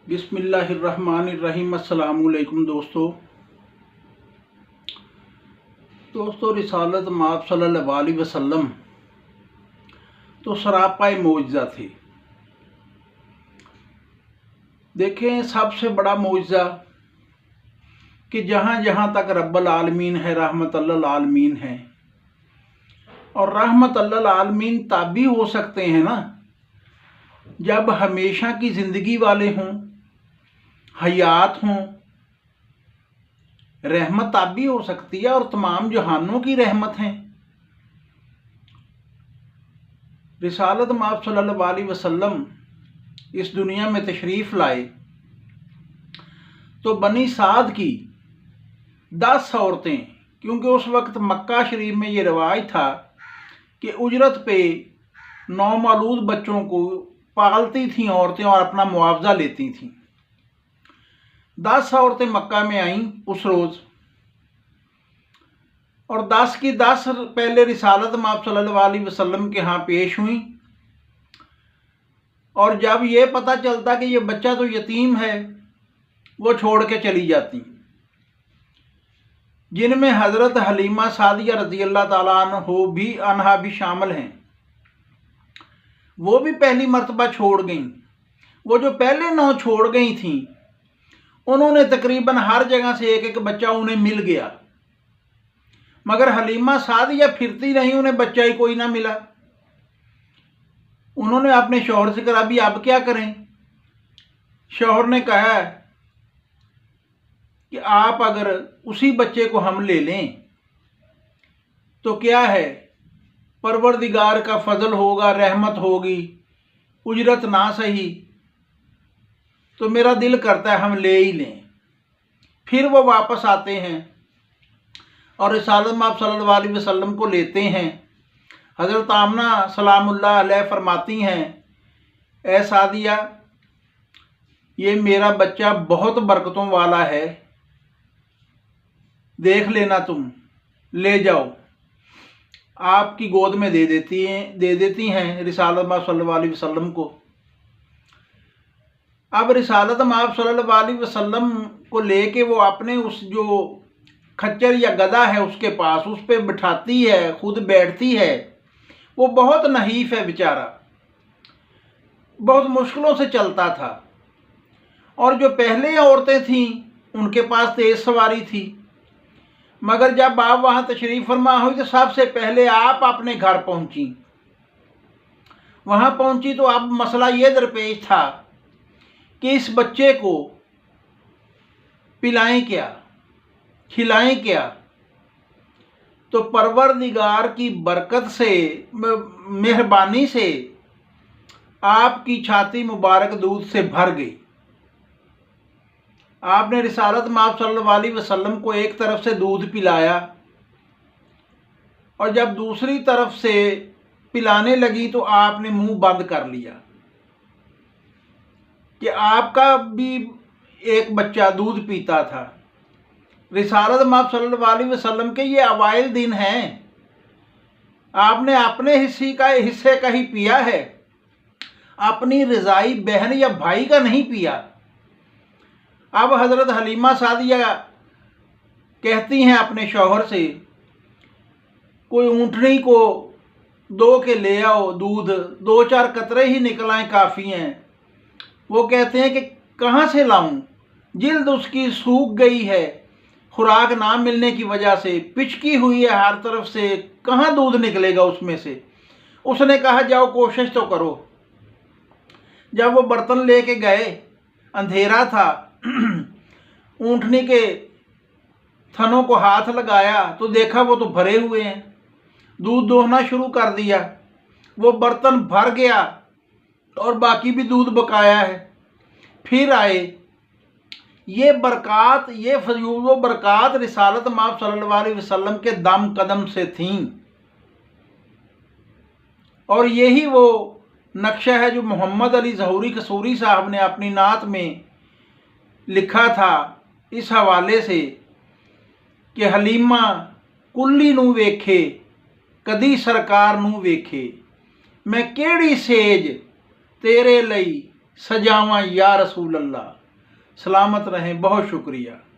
बिस्मिल्लाहिर्रहमानिर्रहीम। अस्सलामुअलैकुम दोस्तों रिसालत माब सल्लल्लाहु अलैहि वसल्लम तो सरापा मौजज़ा थे। देखें, सबसे बड़ा मौजज़ा कि जहाँ जहाँ तक रब्बुल आलमीन है, रहमतुल्लिल आलमीन है। और रहमतुल्लिल आलमीन तब भी हो सकते हैं ना जब हमेशा की ज़िंदगी वाले हों, हयात हों। रहमत तब भी हो सकती है और तमाम जहानों की रहमत हैं। रिसालत माब सल्लल्लाहु अलैहि वसल्लम इस दुनिया में तशरीफ़ लाए तो बनी साद की 10 औरतें, क्योंकि उस वक्त मक्का शरीफ में ये रिवाज था कि उजरत पे नौमौलूद बच्चों को पालती थीं औरतें और अपना मुआवजा लेती थीं। 10 औरतें मक्का में आईं उस रोज़ और 10 की 10 पहले रिसालत माब सल्लल्लाहु अलैहि वसल्लम के यहाँ पेश हुई। और जब ये पता चलता कि ये बच्चा तो यतीम है, वो छोड़ के चली जाती, जिनमें हज़रत हलीमा सादिया रज़ी अल्लाह ताला अन्हा भी शामिल हैं। वो भी पहली मर्तबा छोड़ गईं। वो जो पहले 9 छोड़ गई थीं, उन्होंने तकरीबन हर जगह से एक एक बच्चा उन्हें मिल गया, मगर हलीमा सादिया फिरती रही, उन्हें बच्चा ही कोई ना मिला। उन्होंने अपने शौहर से कहा, अभी अब क्या करें। शौहर ने कहा कि आप अगर उसी बच्चे को हम ले लें तो क्या है, परवरदिगार का फजल होगा, रहमत होगी, उजरत ना सही तो मेरा दिल करता है हम ले ही लें। फिर वो वापस आते हैं और रिसालत माब सल्लल्लाहु अलैहि वसल्लम को लेते हैं। हज़रत आमना सलामुल्लाह अलैह फरमाती हैं, ए सादिया, ये मेरा बच्चा बहुत बरकतों वाला है, देख लेना, तुम ले जाओ। आपकी गोद में दे देती हैं रिसालत माब सल्लल्लाहु अलैहि वसल्लम को। अब रिसालत माब सल्लल्लाहु अलैहि वसल्लम को लेके वो अपने उस जो खच्चर या गधा है उसके पास, उस पर बिठाती है, खुद बैठती है। वो बहुत नहीफ है बेचारा, बहुत मुश्किलों से चलता था। और जो पहले औरतें थीं उनके पास तेज सवारी थी, मगर जब आप वहाँ तशरीफ़ फरमा हुई तो सबसे पहले आप अपने घर पहुँची। वहाँ पहुँची तो अब मसला ये दरपेश था कि इस बच्चे को पिलाएं क्या, खिलाएं क्या। तो परवरदिगार की बरकत से, मेहरबानी से आपकी छाती मुबारक दूध से भर गई। आपने रिसालत माब सल्लल्लाहु अलैहि वसल्लम को एक तरफ से दूध पिलाया और जब दूसरी तरफ से पिलाने लगी तो आपने मुंह बंद कर लिया कि आपका भी एक बच्चा दूध पीता था। रिसालत माब सल्लल्लाहु अलैहि वसल्लम के ये अवाइल दिन हैं, आपने अपने हिस्से का ही पिया है, अपनी रज़ाई बहन या भाई का नहीं पिया। अब हज़रत हलीमा सादिया कहती हैं अपने शौहर से, कोई ऊँटनी को 2 के ले आओ दूध, 2-4 कतरे ही निकल आए काफ़ी हैं। वो कहते हैं कि कहाँ से लाऊं, जिल्द उसकी सूख गई है, खुराक ना मिलने की वजह से पिचकी हुई है हर तरफ से, कहाँ दूध निकलेगा उसमें से। उसने कहा, जाओ कोशिश तो करो। जब वो बर्तन लेके गए, अंधेरा था, ऊँटनी के थनों को हाथ लगाया तो देखा वो तो भरे हुए हैं। दूध दोहना शुरू कर दिया, वो बर्तन भर गया और बाकी भी दूध बकाया है। फिर आए ये बरक़ात, ये फजूल व बरक़ात रिसालत माब सल्लल्लाहु अलैहि वसल्लम के दम कदम से थीं। और यही वो नक्शा है जो मोहम्मद अली ज़हूरी कसूरी साहब ने अपनी नात में लिखा था इस हवाले से कि हलीमा कुल्ली नू वेखे, कदी सरकार नू वेखे, मैं केड़ी सेज तेरे लई सजावां या रसूल अल्लाह। सलामत रहें। बहुत शुक्रिया।